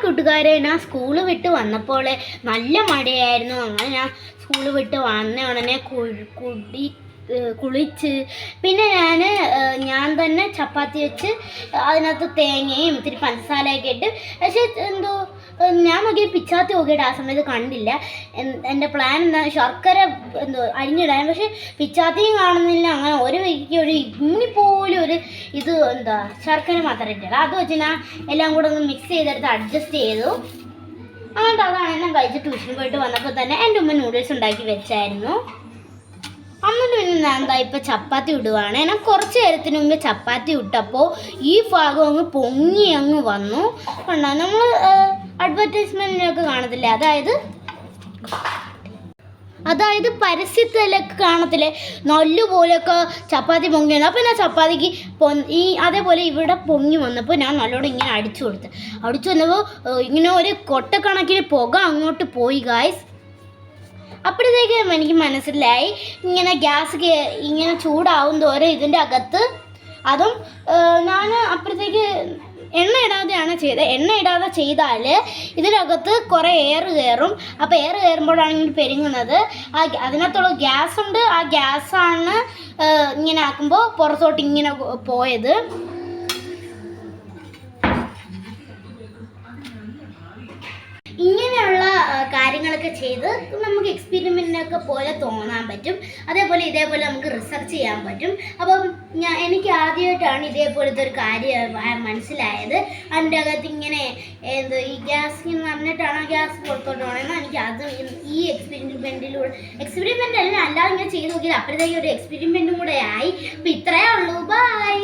കൂട്ടുകാരെ, ഞാൻ സ്കൂൾ വിട്ട് വന്നപ്പോൾ നല്ല മഴയായിരുന്നു. അങ്ങനെ ഞാൻ സ്കൂൾ വിട്ട് വന്ന ഉടനെ കുളിച്ച് പിന്നെ ഞാൻ തന്നെ ചപ്പാത്തി വെച്ച് അതിനകത്ത് തേങ്ങയും ഇത്തിരി പഞ്ചസാരയൊക്കെ ഇട്ട്. പക്ഷേ ഞാൻ നോക്കിയ പിച്ചാത്തി നോക്കിയിട്ട് ആ സമയത്ത് കണ്ടില്ല. എൻ്റെ പ്ലാൻ എന്താ ശർക്കര അരിഞ്ഞിടാൻ, പക്ഷെ പിച്ചാത്തിയും കാണുന്നില്ല. അങ്ങനെ ഒരു വ്യക്തിക്ക് ഒരു ഇമ്മിപ്പോലും ഒരു ശർക്കര മാത്രം ഇട്ടില്ല. അത് വെച്ച് ഞാൻ എല്ലാം കൂടെ ഒന്ന് മിക്സ് ചെയ്തെടുത്ത് അഡ്ജസ്റ്റ് ചെയ്തു. അങ്ങോട്ട് അതാണ് ഞാൻ കഴിച്ച് ട്യൂഷന് പോയിട്ട് വന്നപ്പോൾ തന്നെ എൻ്റെ ഉമ്മ നൂഡിൽസ് ഉണ്ടാക്കി വെച്ചായിരുന്നു. എന്നിട്ട് പിന്നെ ഞാൻ ഇപ്പം ചപ്പാത്തി ഇടുവാണ്. ഞാൻ കുറച്ച് നേരത്തിന് മുമ്പ് ചപ്പാത്തി ഇട്ടപ്പോൾ ഈ ഭാഗം അങ്ങ് പൊങ്ങി അങ്ങ് വന്നു. കണ്ടോ, നമ്മൾ അഡ്വർടൈസ്മെൻറ്റിനൊക്കെ കാണത്തില്ലേ, അതായത് പരസ്യത്തിലൊക്കെ കാണത്തില്ലേ, നല്ലപോലെയൊക്കെ ചപ്പാത്തി പൊങ്ങി വന്നു. അപ്പോൾ ഞാൻ ചപ്പാത്തിക്ക് അതേപോലെ ഇവിടെ പൊങ്ങി വന്നപ്പോൾ ഞാൻ നല്ലോണം ഇങ്ങനെ അടിച്ചു വന്നപ്പോൾ ഇങ്ങനെ ഒരു കൊട്ടക്കണക്കിന് പുക അങ്ങോട്ട് പോയി ഗായ്സ്. അപ്പോഴത്തേക്കും എനിക്ക് മനസ്സിലായി ഇങ്ങനെ ഗ്യാസ് ഇങ്ങനെ ചൂടാവും തോറും ഇതിൻ്റെ അകത്ത് അതും ഞാൻ അപ്പോഴത്തേക്ക് എണ്ണ ഇടാതെയാണ് ചെയ്തത്. എണ്ണ ഇടാതെ ചെയ്താൽ ഇതിനകത്ത് കുറേ എയർ കയറും. അപ്പോൾ എയർ കയറുമ്പോഴാണ് ഇങ്ങനെ പെരുങ്ങുന്നത്. അതിനകത്തുള്ള ഗ്യാസ് ഉണ്ട്, ആ ഗ്യാസാണ് ഇങ്ങനെ ആക്കുമ്പോൾ പുറത്തോട്ട് ഇങ്ങനെ പോയത്. ഇങ്ങനെയുള്ള കാര്യങ്ങളൊക്കെ ചെയ്ത് നമുക്ക് എക്സ്പെരിമെൻറ്റിനൊക്കെ പോലെ തോന്നാൻ പറ്റും. ഇതേപോലെ നമുക്ക് റിസർച്ച് ചെയ്യാൻ പറ്റും. അപ്പം എനിക്ക് ആദ്യമായിട്ടാണ് ഇതേപോലത്തെ ഒരു കാര്യം മനസ്സിലായത്. അതിൻ്റെ അകത്ത് ഇങ്ങനെ ഈ ഗ്യാസ് നിറഞ്ഞിട്ടാണ് ഗ്യാസ് പുറത്തോട്ട് പോകണമെന്ന് എനിക്ക് അത് ഈ എക്സ്പെരിമെൻ്റ് അല്ലാതെ ഇങ്ങനെ ചെയ്ത് നോക്കിയത്. അപ്പോഴത്തേക്കും ഒരു എക്സ്പെരിമെൻറ്റും കൂടെ ആയി. അപ്പം ഇത്രയേ ഉള്ളൂ. ബൈ.